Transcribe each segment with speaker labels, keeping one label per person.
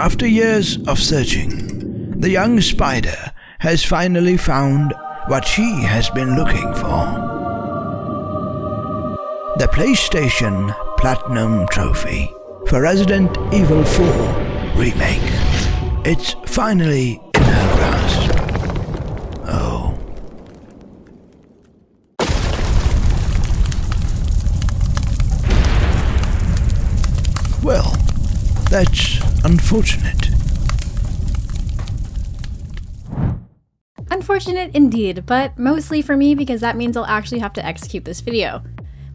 Speaker 1: After years of searching, the young spider has finally found what she has been looking for. The PlayStation Platinum Trophy for Resident Evil 4 Remake. It's finally in her grasp. Oh. Well, that's unfortunate.
Speaker 2: Unfortunate indeed, but mostly for me because that means I'll actually have to execute this video.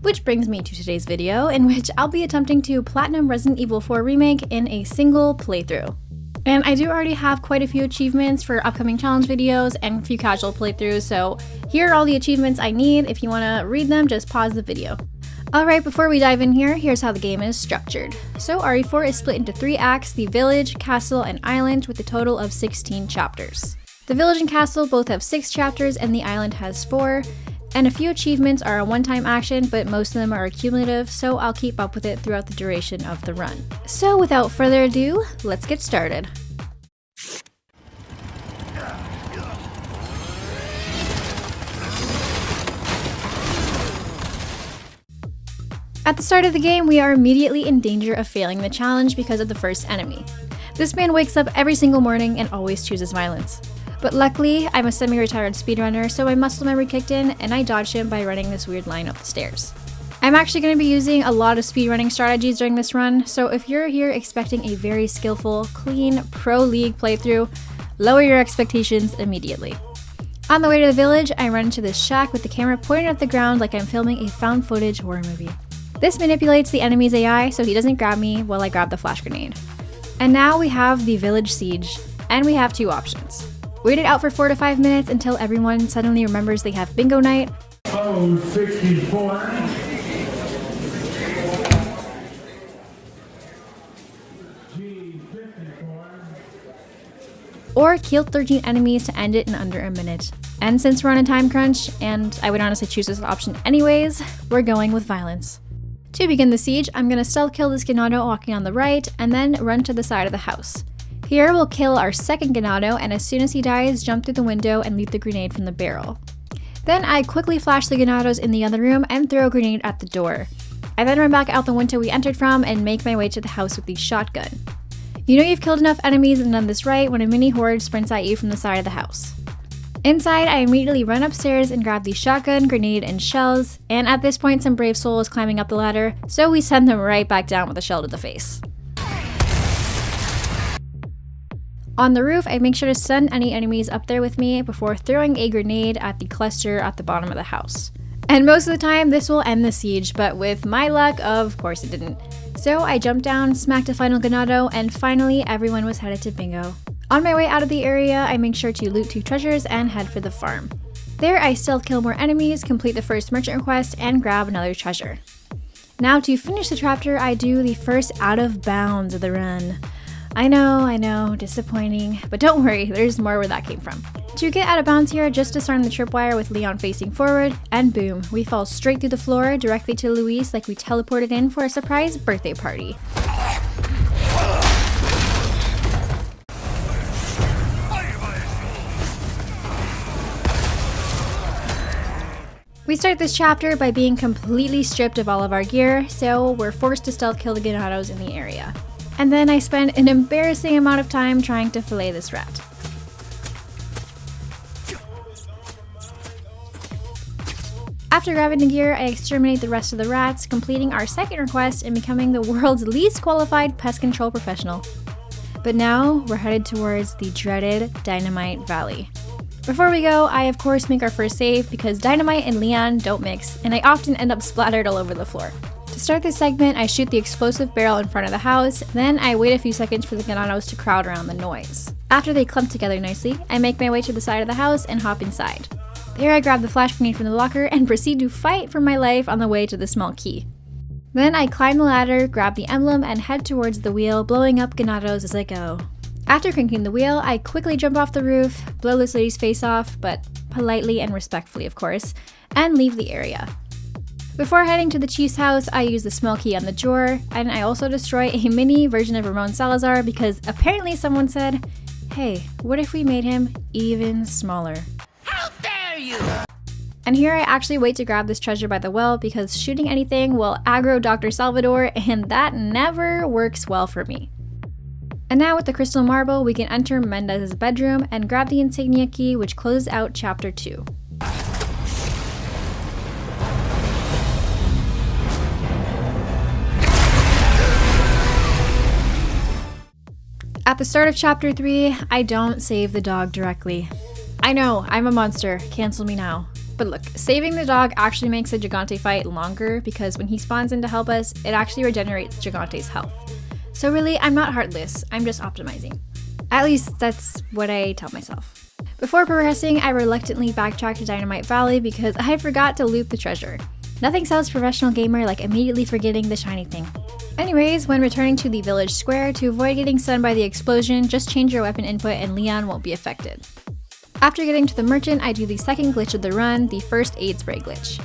Speaker 2: Which brings me to today's video, in which I'll be attempting to platinum Resident Evil 4 Remake in a single playthrough. And I do already have quite a few achievements for upcoming challenge videos and a few casual playthroughs, so here are all the achievements I need. If you want to read them, just pause the video. Alright, before we dive in here, here's how the game is structured. So RE4 is split into 3 acts, the village, castle, and island, with a total of 16 chapters. The village and castle both have 6 chapters and the island has 4, and a few achievements are a one-time action, but most of them are accumulative, so I'll keep up with it throughout the duration of the run. So without further ado, let's get started. At the start of the game, we are immediately in danger of failing the challenge because of the first enemy. This man wakes up every single morning and always chooses violence. But luckily, I'm a semi-retired speedrunner, so my muscle memory kicked in and I dodged him by running this weird line up the stairs. I'm actually going to be using a lot of speedrunning strategies during this run, so if you're here expecting a very skillful, clean, pro league playthrough, lower your expectations immediately. On the way to the village, I run into this shack with the camera pointed at the ground like I'm filming a found footage horror movie. This manipulates the enemy's AI so he doesn't grab me while I grab the flash grenade. And now we have the village siege, and we have 2 options. Wait it out for 4 to 5 minutes until everyone suddenly remembers they have bingo night.
Speaker 3: Oh, 64.
Speaker 2: Or kill 13 enemies to end it in under a minute. And since we're on a time crunch, and I would honestly choose this option anyways, we're going with violence. To begin the siege, I'm going to stealth kill this Ganado walking on the right, and then run to the side of the house. Here we'll kill our second Ganado, and as soon as he dies, jump through the window and leave the grenade from the barrel. Then I quickly flash the Ganados in the other room and throw a grenade at the door. I then run back out the window we entered from and make my way to the house with the shotgun. You know you've killed enough enemies and done this right when a mini horde sprints at you from the side of the house. Inside, I immediately run upstairs and grab the shotgun, grenade, and shells, and at this point some brave soul is climbing up the ladder, so we send them right back down with a shell to the face. On the roof, I make sure to send any enemies up there with me before throwing a grenade at the cluster at the bottom of the house. And most of the time, this will end the siege, but with my luck, of course it didn't. So I jumped down, smacked a final Ganado, and finally everyone was headed to bingo. On my way out of the area, I make sure to loot 2 treasures and head for the farm. There, I stealth kill more enemies, complete the first merchant request, and grab another treasure. Now to finish the chapter, I do the first out of bounds of the run. I know, disappointing, but don't worry, there's more where that came from. To get out of bounds here, just disarm the tripwire with Leon facing forward, and boom, we fall straight through the floor directly to Luis like we teleported in for a surprise birthday party. We start this chapter by being completely stripped of all of our gear, so we're forced to stealth kill the Ganados in the area. And then I spend an embarrassing amount of time trying to fillet this rat. After grabbing the gear, I exterminate the rest of the rats, completing our second request and becoming the world's least qualified pest control professional. But now we're headed towards the dreaded Dynamite Valley. Before we go, I of course make our first save because Dynamite and Leon don't mix, and I often end up splattered all over the floor. To start this segment, I shoot the explosive barrel in front of the house, then I wait a few seconds for the Ganados to crowd around the noise. After they clump together nicely, I make my way to the side of the house and hop inside. There I grab the flash grenade from the locker and proceed to fight for my life on the way to the small key. Then I climb the ladder, grab the emblem, and head towards the wheel, blowing up Ganados as I go. After cranking the wheel, I quickly jump off the roof, blow this lady's face off, but politely and respectfully of course, and leave the area. Before heading to the chief's house, I use the small key on the drawer, and I also destroy a mini version of Ramon Salazar because apparently someone said, hey, what if we made him even smaller?
Speaker 4: How dare you!
Speaker 2: And here I actually wait to grab this treasure by the well because shooting anything will aggro Dr. Salvador, and that never works well for me. And now with the crystal marble, we can enter Mendez's bedroom and grab the insignia key, which closes out chapter 2. At the start of chapter 3, I don't save the dog directly. I know, I'm a monster, cancel me now. But look, saving the dog actually makes the Gigante fight longer because when he spawns in to help us, it actually regenerates Gigante's health. So really, I'm not heartless, I'm just optimizing. At least that's what I tell myself. Before progressing, I reluctantly backtrack to Dynamite Valley because I forgot to loot the treasure. Nothing sounds professional gamer like immediately forgetting the shiny thing. Anyways, when returning to the village square, to avoid getting stunned by the explosion, just change your weapon input and Leon won't be affected. After getting to the merchant, I do the second glitch of the run, the first aid spray glitch.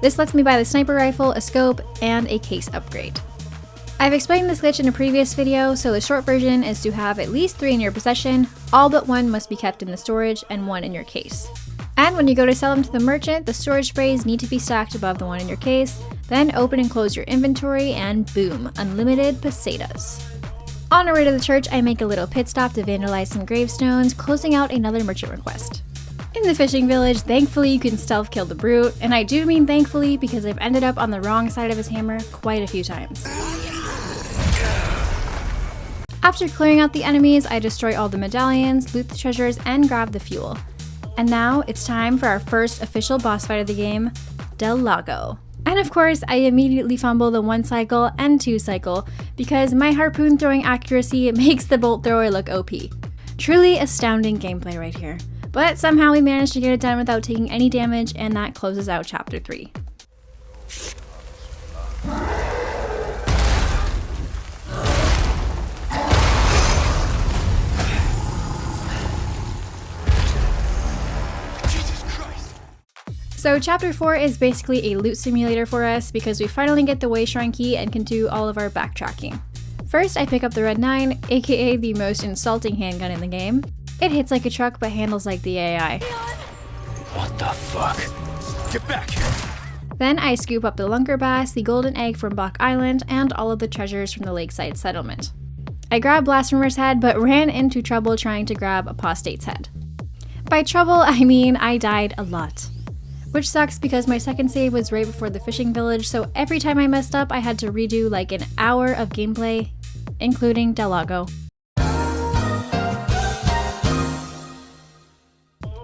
Speaker 2: This lets me buy the sniper rifle, a scope, and a case upgrade. I've explained this glitch in a previous video, so the short version is to have at least 3 in your possession, all but 1 must be kept in the storage and 1 in your case. And when you go to sell them to the merchant, the storage sprays need to be stacked above the one in your case, then open and close your inventory and boom, unlimited pesetas. On our way to the church, I make a little pit stop to vandalize some gravestones, closing out another merchant request. In the fishing village, thankfully you can stealth kill the brute, and I do mean thankfully because I've ended up on the wrong side of his hammer quite a few times. After clearing out the enemies, I destroy all the medallions, loot the treasures, and grab the fuel. And now it's time for our first official boss fight of the game, Del Lago. And of course, I immediately fumble the 1 cycle and 2 cycle because my harpoon throwing accuracy makes the bolt thrower look OP. Truly astounding gameplay right here. But somehow we managed to get it done without taking any damage, and that closes out chapter 3. So chapter 4 is basically a loot simulator for us because we finally get the way shrine key and can do all of our backtracking. First, I pick up the Red 9, aka the most insulting handgun in the game. It hits like a truck but handles like the AI.
Speaker 4: What the fuck? Get back here!
Speaker 2: Then I scoop up the Lunker Bass, the golden egg from Block Island, and all of the treasures from the lakeside settlement. I grabbed Blasphemer's head but ran into trouble trying to grab Apostate's head. By trouble, I mean I died a lot. Which sucks because my second save was right before the fishing village, so every time I messed up I had to redo like an hour of gameplay, including Del Lago.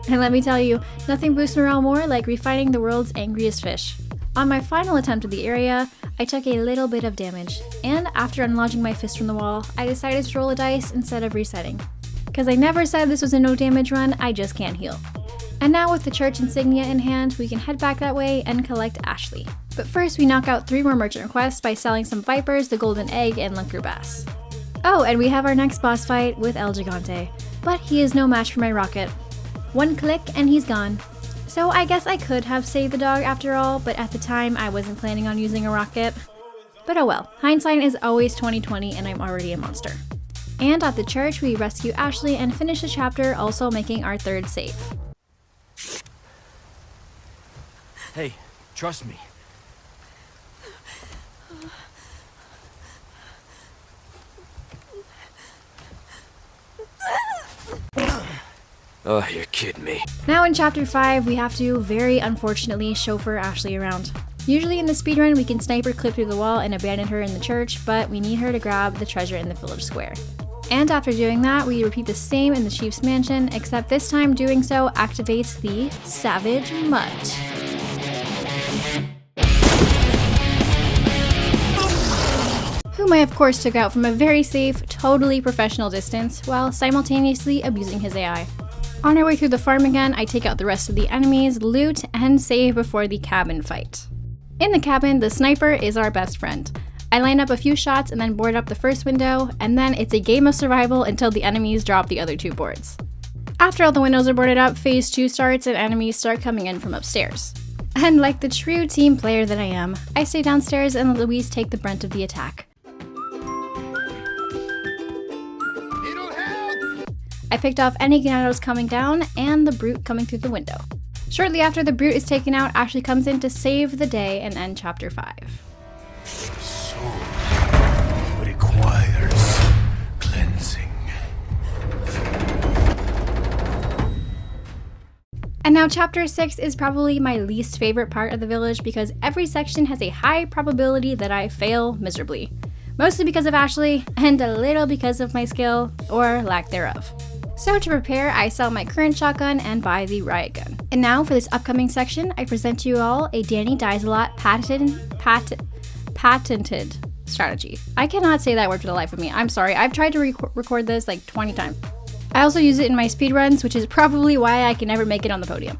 Speaker 2: And let me tell you, nothing boosts morale more like refighting the world's angriest fish. On my final attempt at the area, I took a little bit of damage, and after unlodging my fist from the wall, I decided to roll a dice instead of resetting. Cause I never said this was a no damage run, I just can't heal. And now with the church insignia in hand, we can head back that way and collect Ashley. But first we knock out 3 more merchant requests by selling some vipers, the golden egg, and Lunker Bass. Oh, and we have our next boss fight with El Gigante, but he is no match for my rocket. 1 click and he's gone. So I guess I could have saved the dog after all, but at the time I wasn't planning on using a rocket. But oh well, hindsight is always 20/20 and I'm already a monster. And at the church we rescue Ashley and finish the chapter, also making our 3rd save.
Speaker 4: Hey, trust me. Oh, you're kidding me.
Speaker 2: Now in chapter 5, we have to, very unfortunately, chauffeur Ashley around. Usually in the speedrun, we can sniper clip through the wall and abandon her in the church, but we need her to grab the treasure in the village square. And after doing that, we repeat the same in the chief's mansion, except this time doing so activates the Savage Mutt. Whom I of course took out from a very safe, totally professional distance, while simultaneously abusing his AI. On our way through the farm again, I take out the rest of the enemies, loot, and save before the cabin fight. In the cabin, the sniper is our best friend. I line up a few shots and then board up the first window, and then it's a game of survival until the enemies drop the other 2 boards. After all the windows are boarded up, phase 2 starts and enemies start coming in from upstairs. And like the true team player that I am, I stay downstairs and let Louise take the brunt of the attack. I picked off any Ganados coming down and the brute coming through the window. Shortly after the brute is taken out, Ashley comes in to save the day and end chapter 5.
Speaker 4: Soul requires cleansing.
Speaker 2: And now chapter 6 is probably my least favorite part of the village because every section has a high probability that I fail miserably. Mostly because of Ashley, and a little because of my skill, or lack thereof. So to prepare, I sell my current shotgun and buy the riot gun. And now for this upcoming section, I present to you all a Danny Dies a Lot patented strategy. I cannot say that word for the life of me. I'm sorry. I've tried to record this like 20 times. I also use it in my speedruns, which is probably why I can never make it on the podium.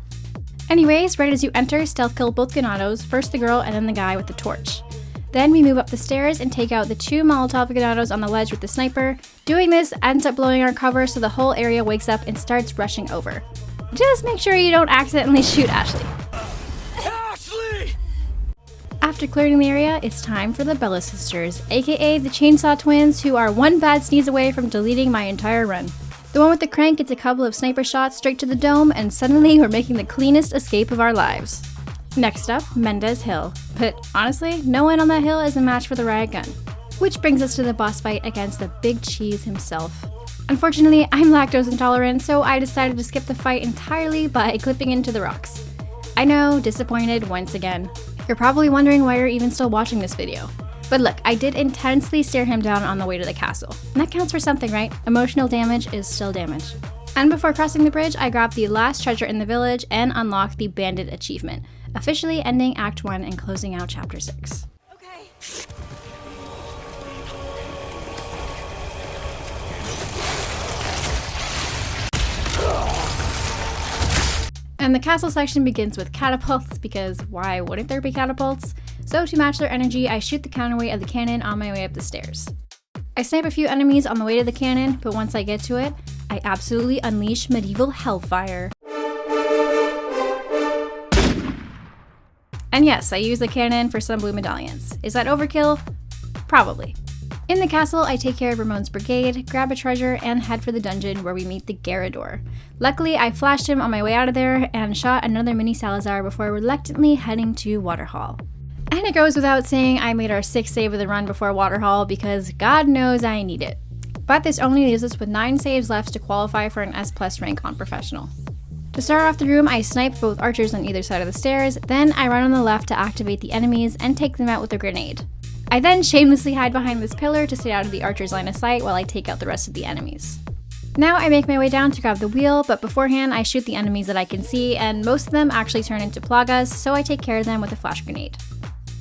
Speaker 2: Anyways, right as you enter, stealth kill both Ganados, first the girl and then the guy with the torch. Then we move up the stairs and take out the 2 Molotov Ganados on the ledge with the sniper. Doing this ends up blowing our cover so the whole area wakes up and starts rushing over. Just make sure you don't accidentally shoot Ashley.
Speaker 4: Ashley!
Speaker 2: After clearing the area, it's time for the Bella sisters, aka the Chainsaw Twins, who are one bad sneeze away from deleting my entire run. The one with the crank gets a couple of sniper shots straight to the dome, and suddenly we're making the cleanest escape of our lives. Next up, Mendez Hill. But honestly, no one on that hill is a match for the riot gun. Which brings us to the boss fight against the Big Cheese himself. Unfortunately, I'm lactose intolerant, so I decided to skip the fight entirely by clipping into the rocks. I know, disappointed once again. You're probably wondering why you're even still watching this video. But look, I did intensely stare him down on the way to the castle. And that counts for something, right? Emotional damage is still damage. And before crossing the bridge, I grabbed the last treasure in the village and unlocked the Bandit achievement, officially ending Act 1 and closing out Chapter 6.
Speaker 5: Okay.
Speaker 2: And the castle section begins with catapults, because why wouldn't there be catapults? So to match their energy, I shoot the counterweight of the cannon on my way up the stairs. I snipe a few enemies on the way to the cannon, but once I get to it, I absolutely unleash medieval hellfire. And yes, I use the cannon for some blue medallions. Is that overkill? Probably. In the castle, I take care of Ramon's brigade, grab a treasure, and head for the dungeon where we meet the Garrador. Luckily, I flashed him on my way out of there and shot another mini Salazar before reluctantly heading to Waterhall. And it goes without saying I made our 6th save of the run before Waterhall because God knows I need it. But this only leaves us with 9 saves left to qualify for an S+ rank on Professional. To start off the room, I snipe both archers on either side of the stairs, then I run on the left to activate the enemies and take them out with a grenade. I then shamelessly hide behind this pillar to stay out of the archer's line of sight while I take out the rest of the enemies. Now I make my way down to grab the wheel, but beforehand I shoot the enemies that I can see, and most of them actually turn into plagas, so I take care of them with a flash grenade.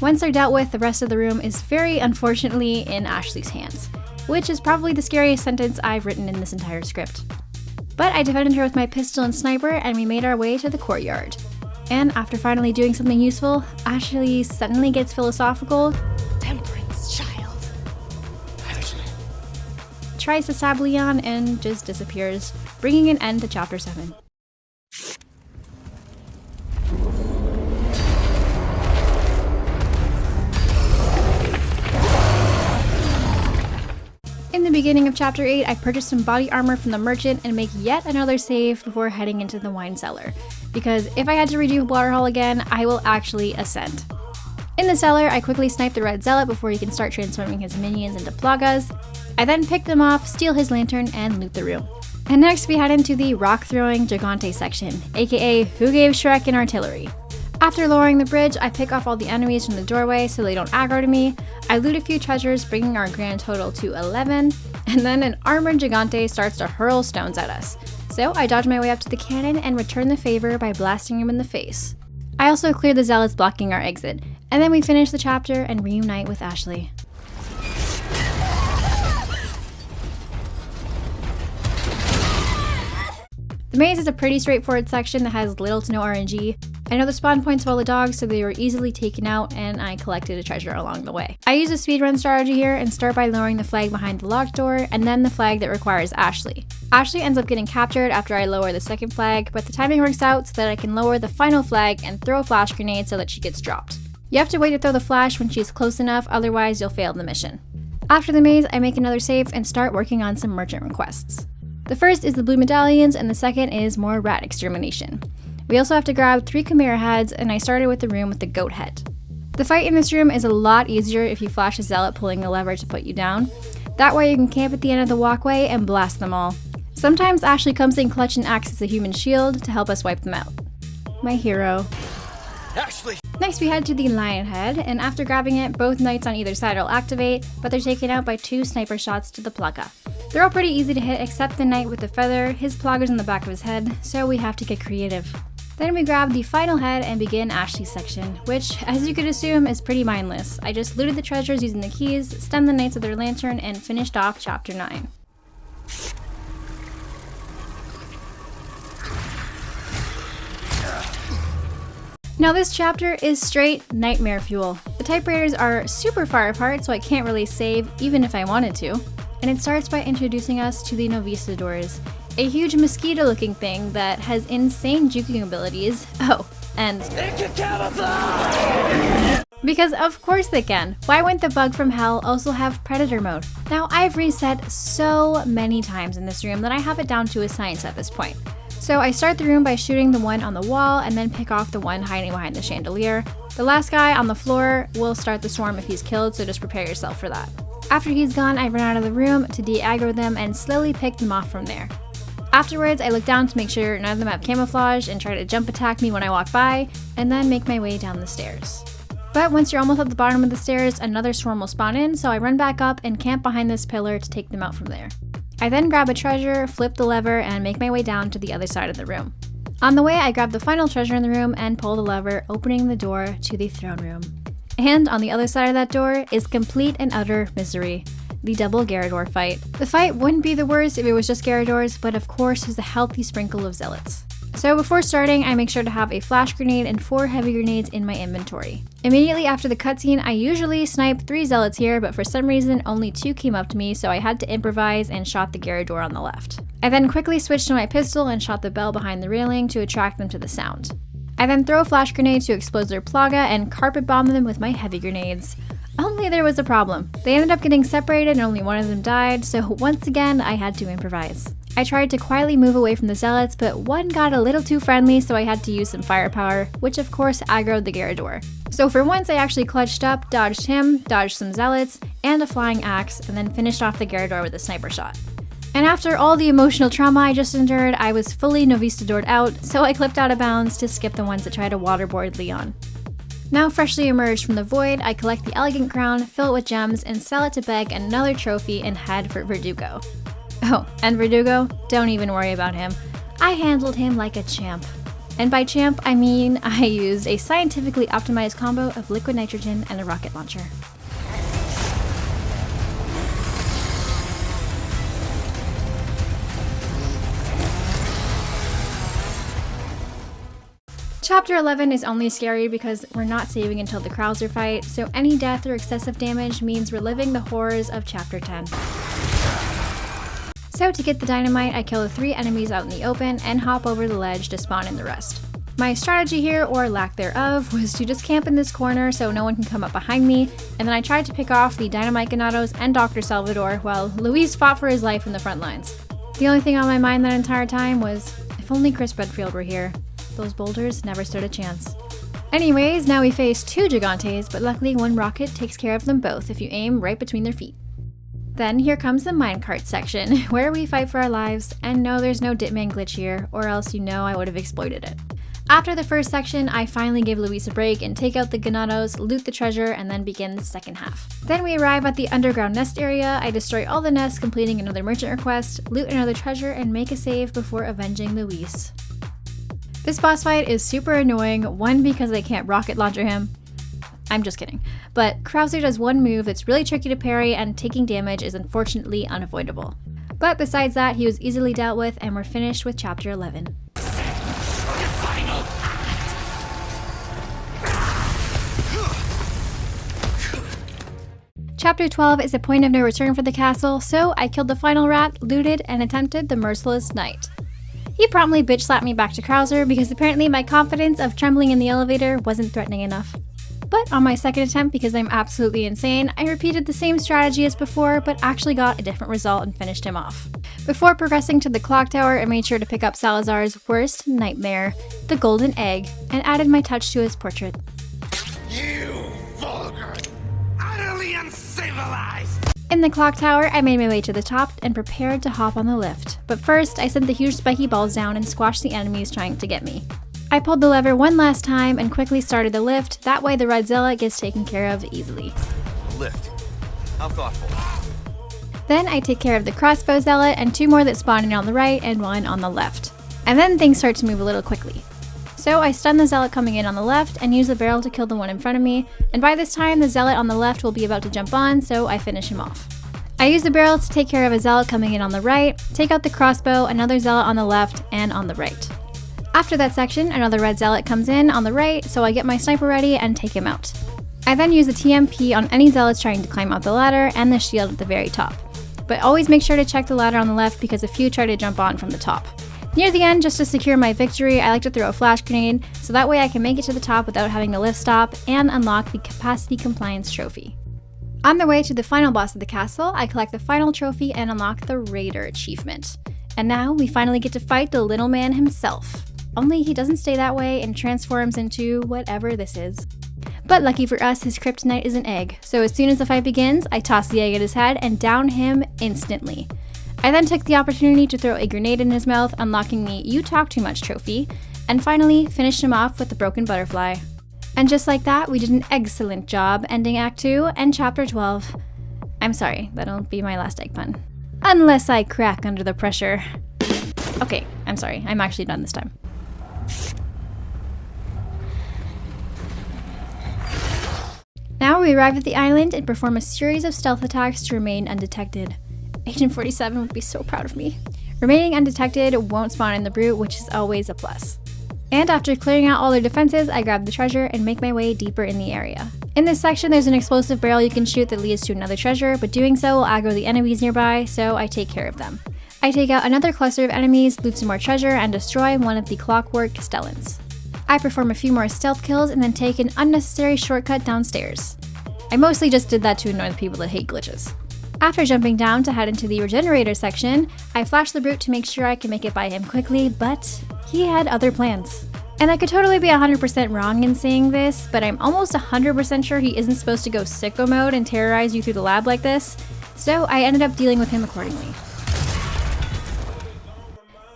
Speaker 2: Once they're dealt with, the rest of the room is very unfortunately in Ashley's hands, which is probably the scariest sentence I've written in this entire script. But I defended her with my pistol and sniper, and we made our way to the courtyard. And after finally doing something useful, Ashley suddenly gets philosophical,
Speaker 5: Temperance, child.
Speaker 4: Ashley.
Speaker 2: tries to stab Leon, and just disappears, bringing an end to Chapter 7. In the beginning of Chapter 8, I purchased some body armor from the merchant and make yet another save before heading into the wine cellar, because if I had to redo Waterhall again, I will actually ascend. In the cellar, I quickly snipe the red zealot before he can start transforming his minions into plagas. I then pick them off, steal his lantern, and loot the room. And next we head into the rock-throwing Gigante section, aka Who Gave Shrek an Artillery. After lowering the bridge, I pick off all the enemies from the doorway so they don't aggro to me. I loot a few treasures, bringing our grand total to 11, and then an armored Gigante starts to hurl stones at us. So I dodge my way up to the cannon and return the favor by blasting him in the face. I also clear the zealots blocking our exit, and then we finish the chapter and reunite with Ashley. The maze is a pretty straightforward section that has little to no RNG. I know the spawn points of all the dogs, so they were easily taken out, and I collected a treasure along the way. I use a speedrun strategy here and start by lowering the flag behind the locked door, and then the flag that requires Ashley. Ashley ends up getting captured after I lower the second flag, but the timing works out so that I can lower the final flag and throw a flash grenade so that she gets dropped. You have to wait to throw the flash when she's close enough, otherwise you'll fail the mission. After the maze, I make another save and start working on some merchant requests. The first is the blue medallions, and the second is more rat extermination. We also have to grab 3 chimera heads, and I started with the room with the goat head. The fight in this room is a lot easier if you flash a zealot pulling the lever to put you down. That way you can camp at the end of the walkway and blast them all. Sometimes Ashley comes in clutch and acts as a human shield to help us wipe them out. My hero.
Speaker 4: Ashley!
Speaker 2: Next we head to the lion head, and after grabbing it, both knights on either side will activate, but they're taken out by 2 sniper shots to the plaga. They're all pretty easy to hit except the knight with the feather. His plagger's on the back of his head, so we have to get creative. Then we grab the final head and begin Ashley's section, which, as you could assume, is pretty mindless. I just looted the treasures using the keys, stunned the knights with their lantern, and finished off chapter 9. Now this chapter is straight nightmare fuel. The typewriters are super far apart, so I can't really save even if I wanted to. And it starts by introducing us to the Novistadors, a huge mosquito-looking thing that has insane juking abilities. Oh, and
Speaker 4: It can camouflage!
Speaker 2: because of course they can. Why wouldn't the bug from hell also have predator mode? Now I've reset so many times in this room that I have it down to a science at this point. So I start the room by shooting the one on the wall and then pick off the one hiding behind the chandelier. The last guy on the floor will start the storm if he's killed, so just prepare yourself for that. After he's gone, I run out of the room to de-aggro them and slowly pick them off from there. Afterwards, I look down to make sure none of them have camouflage and try to jump attack me when I walk by, and then make my way down the stairs. But once you're almost at the bottom of the stairs, another swarm will spawn in, so I run back up and camp behind this pillar to take them out from there. I then grab a treasure, flip the lever, and make my way down to the other side of the room. On the way, I grab the final treasure in the room and pull the lever, opening the door to the throne room. And on the other side of that door is complete and utter misery. The double Garrador fight. The fight wouldn't be the worst if it was just Garradors, but of course there's a healthy sprinkle of zealots. So before starting, I make sure to have a flash grenade and 4 heavy grenades in my inventory. Immediately after the cutscene, I usually snipe 3 zealots here, but for some reason only 2 came up to me, so I had to improvise and shot the Garrador on the left. I then quickly switched to my pistol and shot the bell behind the railing to attract them to the sound. I then throw a flash grenade to expose their plaga and carpet bomb them with my heavy grenades. Only there was a problem. They ended up getting separated and only one of them died, so once again I had to improvise. I tried to quietly move away from the zealots, but one got a little too friendly, so I had to use some firepower, which of course aggroed the Garrador. So for once I actually clutched up, dodged him, dodged some zealots, and a flying axe, and then finished off the Garrador with a sniper shot. And after all the emotional trauma I just endured, I was fully Novistadored out, so I clipped out of bounds to skip the ones that tried to waterboard Leon. Now freshly emerged from the void, I collect the elegant crown, fill it with gems, and sell it to beg another trophy and head for Verdugo. Oh, and Verdugo? Don't even worry about him. I handled him like a champ. And by champ, I mean I used a scientifically optimized combo of liquid nitrogen and a rocket launcher. Chapter 11 is only scary because we're not saving until the Krauser fight, so any death or excessive damage means reliving the horrors of Chapter 10. So to get the dynamite, I kill the 3 enemies out in the open and hop over the ledge to spawn in the rest. My strategy here, or lack thereof, was to just camp in this corner so no one can come up behind me, and then I tried to pick off the Dynamite Ganados and Dr. Salvador while Luis fought for his life in the front lines. The only thing on my mind that entire time was, if only Chris Redfield were here. Those boulders never stood a chance. Anyways, now we face 2 Gigantes, but luckily one rocket takes care of them both if you aim right between their feet. Then here comes the minecart section, where we fight for our lives, and no, there's no Ditman glitch here, or else you know I would have exploited it. After the first section, I finally give Luis a break and take out the Ganados, loot the treasure, and then begin the second half. Then we arrive at the underground nest area, I destroy all the nests, completing another merchant request, loot another treasure, and make a save before avenging Luis. This boss fight is super annoying, one because I can't rocket launcher him. I'm just kidding. But Krauser does one move that's really tricky to parry, and taking damage is unfortunately unavoidable. But besides that, he was easily dealt with, and we're finished with Chapter 11. Chapter 12 is a point of no return for the castle, so I killed the final rat, looted, and attempted the merciless night. He promptly bitch slapped me back to Krauser because apparently my confidence of trembling in the elevator wasn't threatening enough. But on my second attempt, because I'm absolutely insane, I repeated the same strategy as before, but actually got a different result and finished him off. Before progressing to the clock tower, I made sure to pick up Salazar's worst nightmare, the golden egg, and added my touch to his portrait.
Speaker 6: You vulgar, utterly uncivilized!
Speaker 2: In the clock tower, I made my way to the top and prepared to hop on the lift. But first, I sent the huge spiky balls down and squashed the enemies trying to get me. I pulled the lever one last time and quickly started the lift, that way the red zealot gets taken care of easily.
Speaker 4: Lift. How thoughtful.
Speaker 2: Then I take care of the crossbow zealot and 2 more that spawn in on the right and 1 on the left. And then things start to move a little quickly. So I stun the zealot coming in on the left and use the barrel to kill the one in front of me, and by this time the zealot on the left will be about to jump on, so I finish him off. I use the barrel to take care of a zealot coming in on the right, take out the crossbow, another zealot on the left, and on the right. After that section, another red zealot comes in on the right, so I get my sniper ready and take him out. I then use the TMP on any zealots trying to climb out the ladder and the shield at the very top. But always make sure to check the ladder on the left because a few try to jump on from the top. Near the end, just to secure my victory, I like to throw a flash grenade, so that way I can make it to the top without having the lift stop and unlock the capacity compliance trophy. On the way to the final boss of the castle, I collect the final trophy and unlock the Raider achievement. And now we finally get to fight the little man himself. Only he doesn't stay that way and transforms into whatever this is. But lucky for us, his kryptonite is an egg, so as soon as the fight begins, I toss the egg at his head and down him instantly. I then took the opportunity to throw a grenade in his mouth, unlocking the You Talk Too Much trophy, and finally finished him off with the broken butterfly. And just like that, we did an excellent job ending Act 2 and Chapter 12. I'm sorry, that'll be my last egg pun. Unless I crack under the pressure. Okay, I'm sorry, I'm actually done this time. Now we arrive at the island and perform a series of stealth attacks to remain undetected. Agent 47 would be so proud of me. Remaining undetected won't spawn in the brute, which is always a plus. And after clearing out all their defenses, I grab the treasure and make my way deeper in the area. In this section, there's an explosive barrel you can shoot that leads to another treasure, but doing so will aggro the enemies nearby, so I take care of them. I take out another cluster of enemies, loot some more treasure, and destroy one of the clockwork stellans. I perform a few more stealth kills and then take an unnecessary shortcut downstairs. I mostly just did that to annoy the people that hate glitches. After jumping down to head into the regenerator section, I flash the brute to make sure I can make it by him quickly, but he had other plans. And I could totally be 100% wrong in saying this, but I'm almost 100% sure he isn't supposed to go sicko mode and terrorize you through the lab like this, so I ended up dealing with him accordingly.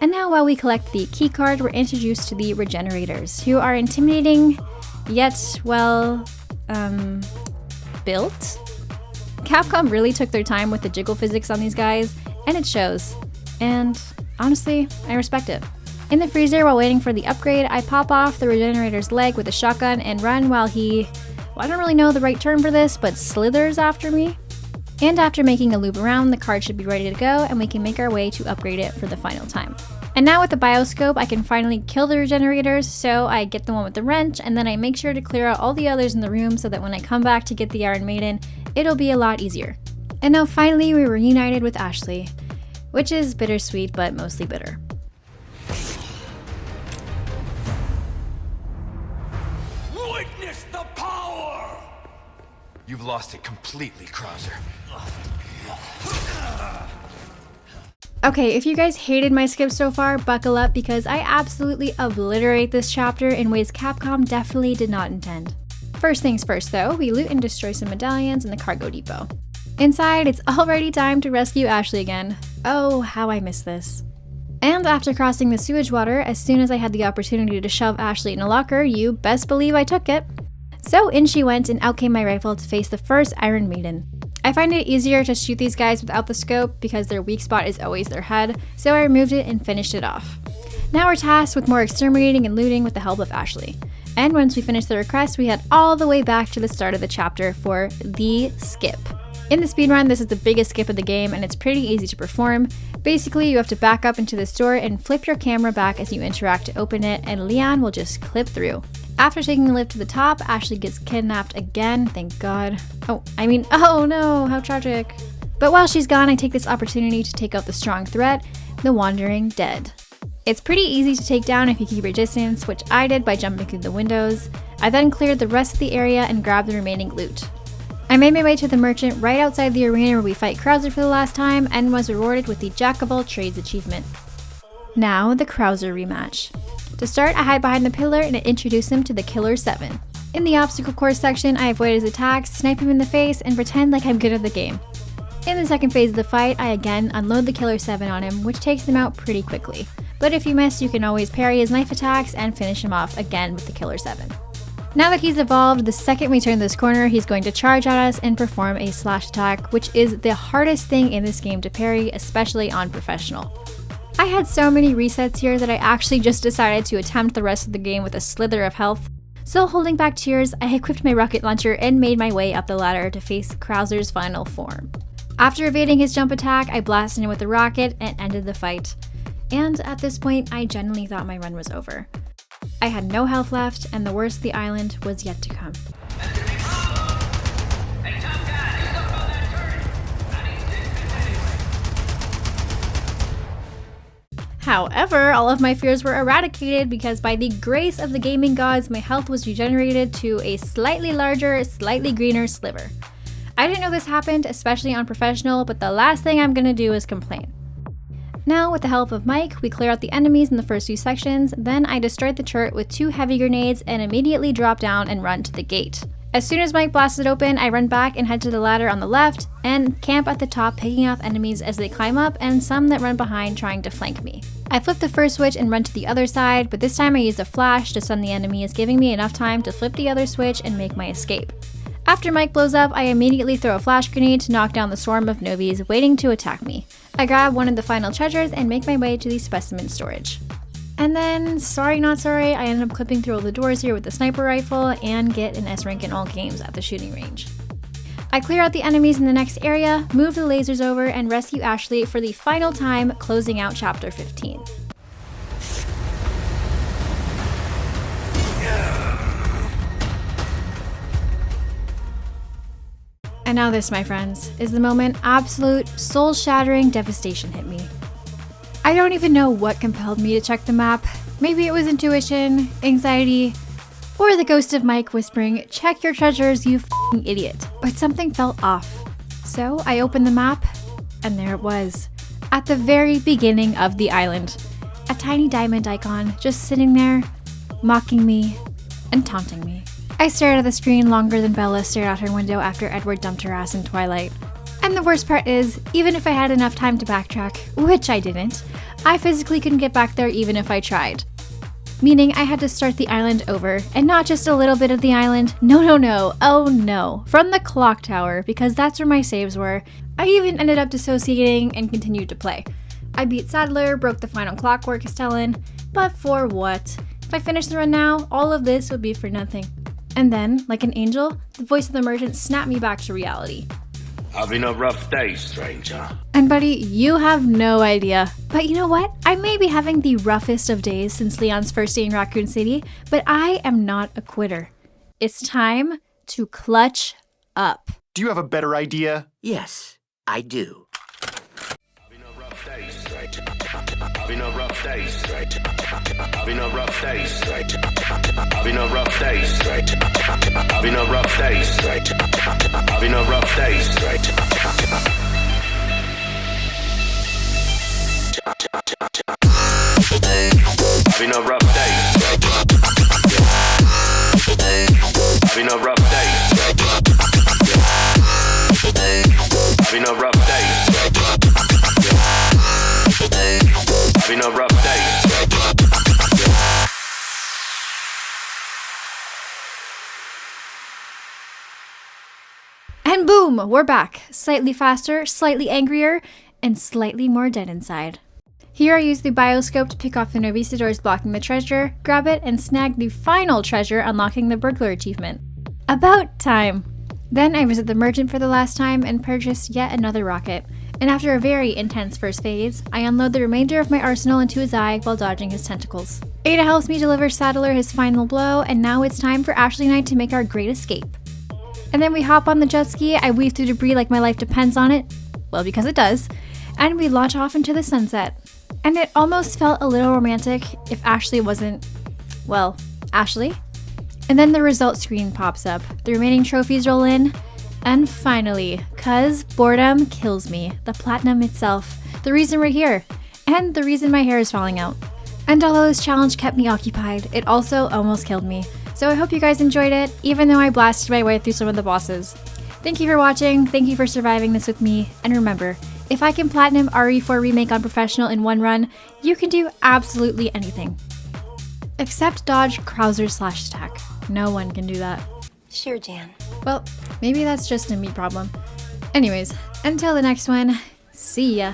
Speaker 2: And now while we collect the keycard, we're introduced to the regenerators, who are intimidating, yet, well, built? Capcom really took their time with the jiggle physics on these guys, and it shows. And honestly, I respect it. In the freezer while waiting for the upgrade, I pop off the regenerator's leg with a shotgun and run while he, well, I don't really know the right term for this, but slithers after me. And after making a loop around, the card should be ready to go and we can make our way to upgrade it for the final time. And now with the bioscope, I can finally kill the regenerators, so I get the one with the wrench and then I make sure to clear out all the others in the room so that when I come back to get the Iron Maiden, it'll be a lot easier. And now finally we were reunited with Ashley, which is bittersweet but mostly bitter.
Speaker 4: Witness the power! You've lost it completely, Krauser.
Speaker 2: Okay, if you guys hated my skip so far, buckle up because I absolutely obliterate this chapter in ways Capcom definitely did not intend. First things first though, we loot and destroy some medallions in the cargo depot. Inside, it's already time to rescue Ashley again. Oh, how I miss this. And after crossing the sewage water, as soon as I had the opportunity to shove Ashley in a locker, you best believe I took it. So in she went and out came my rifle to face the first Iron Maiden. I find it easier to shoot these guys without the scope because their weak spot is always their head, so I removed it and finished it off. Now we're tasked with more exterminating and looting with the help of Ashley. And once we finished the request, we head all the way back to the start of the chapter for the skip. In the speedrun, this is the biggest skip of the game and it's pretty easy to perform. Basically, you have to back up into this door and flip your camera back as you interact to open it and Leon will just clip through. After taking a lift to the top, Ashley gets kidnapped again, thank God. Oh no, how tragic. But while she's gone, I take this opportunity to take out the strong threat, the Wandering Dead. It's pretty easy to take down if you keep your distance, which I did by jumping through the windows. I then cleared the rest of the area and grabbed the remaining loot. I made my way to the merchant right outside the arena where we fight Krauser for the last time and was rewarded with the Jack of all trades achievement. Now, the Krauser rematch. To start, I hide behind the pillar and introduce him to the Killer 7. In the obstacle course section, I avoid his attacks, snipe him in the face, and pretend like I'm good at the game. In the second phase of the fight, I again unload the Killer 7 on him, which takes him out pretty quickly. But if you miss, you can always parry his knife attacks and finish him off again with the Killer 7. Now that he's evolved, the second we turn this corner, he's going to charge at us and perform a slash attack, which is the hardest thing in this game to parry, especially on professional. I had so many resets here that I actually just decided to attempt the rest of the game with a slither of health. Still holding back tears, I equipped my rocket launcher and made my way up the ladder to face Krauser's final form. After evading his jump attack, I blasted him with the rocket and ended the fight. And at this point, I genuinely thought my run was over. I had no health left, and the worst of the island was yet to come. However, all of my fears were eradicated because by the grace of the gaming gods, my health was regenerated to a slightly larger, slightly greener sliver. I didn't know this happened, especially on professional, but the last thing I'm gonna do is complain. Now, with the help of Mike, we clear out the enemies in the first few sections, then I destroyed the turret with 2 heavy grenades and immediately drop down and run to the gate. As soon as Mike blasts it open, I run back and head to the ladder on the left and camp at the top, picking off enemies as they climb up and some that run behind trying to flank me. I flip the first switch and run to the other side, but this time I use a flash to stun the enemies, giving me enough time to flip the other switch and make my escape. After Mike blows up, I immediately throw a flash grenade to knock down the swarm of novies waiting to attack me. I grab one of the final treasures and make my way to the specimen storage. And then, sorry not sorry, I ended up clipping through all the doors here with the sniper rifle and get an S rank in all games at the shooting range. I clear out the enemies in the next area, move the lasers over, and rescue Ashley for the final time, closing out chapter 15. And now this, my friends, is the moment absolute soul-shattering devastation hit me. I don't even know what compelled me to check the map. Maybe it was intuition, anxiety, or the ghost of Mike whispering, "Check your treasures, you f***ing idiot." But something felt off. So I opened the map, and there it was. At the very beginning of the island. A tiny diamond icon just sitting there, mocking me and taunting me. I stared at the screen longer than Bella stared out her window after Edward dumped her ass in Twilight. And the worst part is, even if I had enough time to backtrack, which I didn't, I physically couldn't get back there even if I tried. Meaning I had to start the island over, and not just a little bit of the island, no, oh no, from the clock tower, because that's where my saves were. I even ended up dissociating and continued to play. I beat Sadler, broke the final clockwork Castellan, but for what? If I finished the run now, all of this would be for nothing. And then, like an angel, the voice of the merchant snapped me back to reality.
Speaker 4: Having a rough day, stranger.
Speaker 2: And buddy, you have no idea. But you know what? I may be having the roughest of days since Leon's first day in Raccoon City, but I am not a quitter. It's time to clutch up.
Speaker 7: Do you have a better idea?
Speaker 8: Yes, I do.
Speaker 4: Having a rough day, stranger. Having a rough day, stranger. Having a rough day, stranger. Having a rough day, stranger. Having a rough day, stranger. Having a rough day, stranger. Having a rough day, stranger. Having a rough day, stranger. Having a rough day, stranger. Having a rough day, stranger.
Speaker 2: And boom, we're back. Slightly faster, slightly angrier, and slightly more dead inside. Here I use the bioscope to pick off the Novista doors blocking the treasure, grab it, and snag the final treasure, unlocking the burglar achievement. About time. Then I visit the merchant for the last time and purchase yet another rocket. And after a very intense first phase, I unload the remainder of my arsenal into his eye while dodging his tentacles. Ada helps me deliver Saddler his final blow, and now it's time for Ashley and I to make our great escape. And then we hop on the jet ski, I weave through debris like my life depends on it, well, because it does, and we launch off into the sunset. And it almost felt a little romantic if Ashley wasn't, well, Ashley. And then the results screen pops up, the remaining trophies roll in, and finally, cuz boredom kills me, the platinum itself, the reason we're here, and the reason my hair is falling out. And although this challenge kept me occupied, it also almost killed me. So I hope you guys enjoyed it, even though I blasted my way through some of the bosses. Thank you for watching, thank you for surviving this with me, and remember, if I can platinum RE4 Remake on Professional in one run, you can do absolutely anything. Except dodge Krauser/stack. No one can do that.
Speaker 5: Sure, Jan.
Speaker 2: Well, maybe that's just a me problem. Anyways, until the next one, see ya.